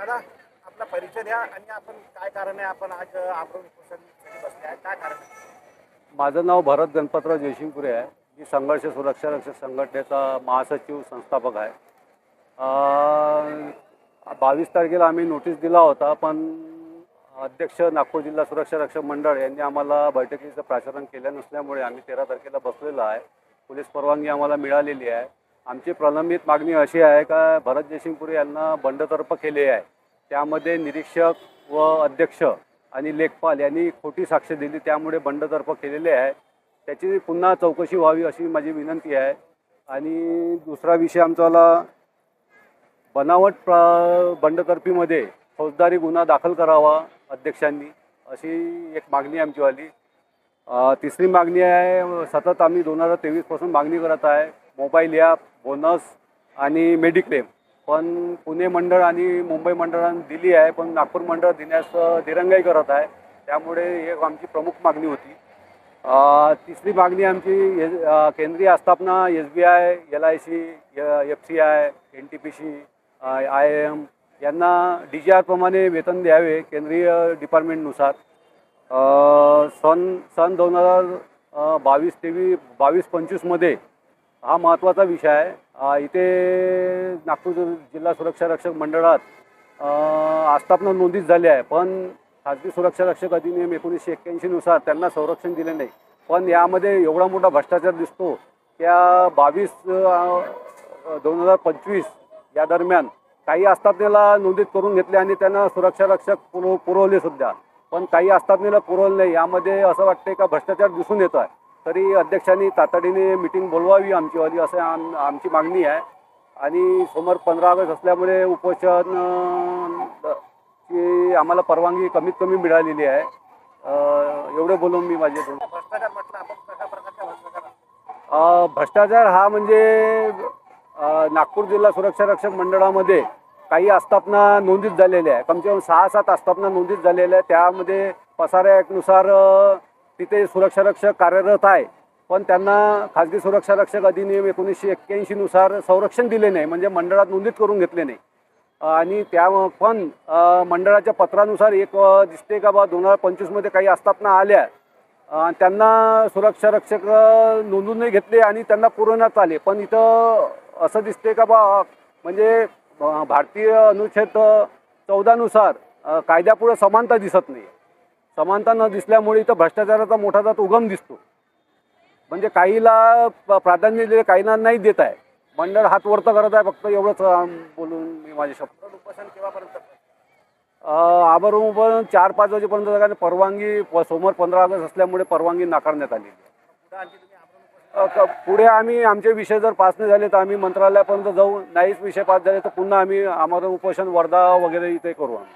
दादा आपला परिचय द्या आणि आपण काय कारण आहे आपण आज आमरण उपोषणासाठी बसले आहे, काय कारण आहे? माझं नाव भरत गणपतराव जयसिंगपुरे आहे. मी संघर्ष सुरक्षा रक्षक संघटनेचा महासचिव संस्थापक आहे. 22 तारखेला आम्ही नोटीस दिला होता, पण अध्यक्ष नागपूर जिल्हा सुरक्षा रक्षक मंडळ यांनी आम्हाला बैठकीचं प्राचारण केलं नसल्यामुळे आम्ही 13 तारखेला बसलेलो आहे. पोलीस परवानगी आम्हाला मिळालेली आहे. आमची प्रलंबित मागणी अशी आहे का भरत जयसिंगपुरे यांना बंडतर्फ केले आहे. त्यामध्ये निरीक्षक व अध्यक्ष आणि लेखपाल यांनी खोटी साक्ष दिली, त्यामुळे बंडतर्फ केलेले आहे. त्याची पुन्हा चौकशी व्हावी अशी माझी विनंती आहे. आणि दुसरा विषय आमचावाला बनावट बंडतर्फीमध्ये फौजदारी गुन्हा दाखल करावा अध्यक्षांनी, अशी एक मागणी आमचीवाली. तिसरी मागणी आहे, सतत आम्ही 2023 पासून मागणी करत आहे मोबाईल ॲप, बोनस आणि मेडिक्लेम. पण पुणे मंडळ आणि मुंबई मंडळाने दिली आहे, पण नागपूर मंडळ देण्यास दिरंगाई करत आहे. त्यामुळे एक आमची प्रमुख मागणी होती. तिसरी मागणी आमची केंद्रीय आस्थापना SBI, LIC, FCI, NTPC, IIM यांना DGR प्रमाणे वेतन द्यावे केंद्रीय डिपार्टमेंटनुसार. सन 2022-23 मध्ये हा महत्त्वाचा विषय आहे. इथे नागपूर जिल्हा सुरक्षा रक्षक मंडळात आस्थापना नोंदीत झाली आहे, पण खाजगी सुरक्षा रक्षक अधिनियम 1981 नुसार त्यांना संरक्षण दिले नाही. पण यामध्ये एवढा मोठा भ्रष्टाचार दिसतो. त्या 22-2025 या दरम्यान काही आस्थापनेला नोंदीत करून घेतले आणि त्यांना सुरक्षा रक्षक पुरवले सुद्धा, पण काही आस्थापनेला पुरवले नाही. यामध्ये असं वाटते का भ्रष्टाचार दिसून येतो आहे. तरी अध्यक्षांनी तातडीने मीटिंग बोलवावी आमचीवाली, असं आमची मागणी आहे. आणि समोर 15 ऑगस्ट असल्यामुळे उपोषणाची आम्हाला परवानगी कमीत कमी मिळालेली आहे. एवढे बोलून मी माझे भ्रष्टाचार म्हटलं आपण, कशा प्रकारचा भ्रष्टाचार? भ्रष्टाचार हा म्हणजे नागपूर जिल्हा सुरक्षा रक्षक मंडळामध्ये काही आस्थापना नोंदीत झालेल्या आहे. कमसे कम 6-7 आस्थापना नोंदीत झालेल्या आहे. त्यामध्ये पसारा ॲक्टनुसार तिथे सुरक्षा रक्षक कार्यरत आहे, पण त्यांना खाजगी सुरक्षा रक्षक अधिनियम 1981 नुसार संरक्षण दिले नाही, म्हणजे मंडळात नोंदीत करून घेतले नाही. आणि त्या पण मंडळाच्या पत्रानुसार एक दिसते का बा 2025 मध्ये काही आस्थापना आल्या, त्यांना सुरक्षा रक्षक नोंदून नाही घेतले आणि त्यांना पुरवण्यात आले. पण इथं असं दिसते का बा म्हणजे भारतीय अनुच्छेद 14 नुसार कायद्यापुढे समानता दिसत नाही. समानता न दिसल्यामुळे इथं भ्रष्टाचाराचा मोठा जात उगम दिसतो. म्हणजे काहीला प्राधान्य दिले, काहींना नाही देत आहे. मंडळ हात वरतं करत आहे. फक्त एवढंच बोलून मी माझे शब्द. उपोषण केव्हापर्यंत? आमरण उपोषण 4-5 वाजेपर्यंत जगाने परवानगी, समोर 15 ऑगस्ट असल्यामुळे परवानगी नाकारण्यात आली. पुढे आणखी तुम्ही आमरण उपोषण पुढे आम्ही आमचे विषय जर पास नाही झाले तर आम्ही मंत्रालयापर्यंत जाऊ. नाहीच विषय पास झाले तर पुन्हा आम्ही आमरण उपोषण वर्धा वगैरे इथे करू आम्ही.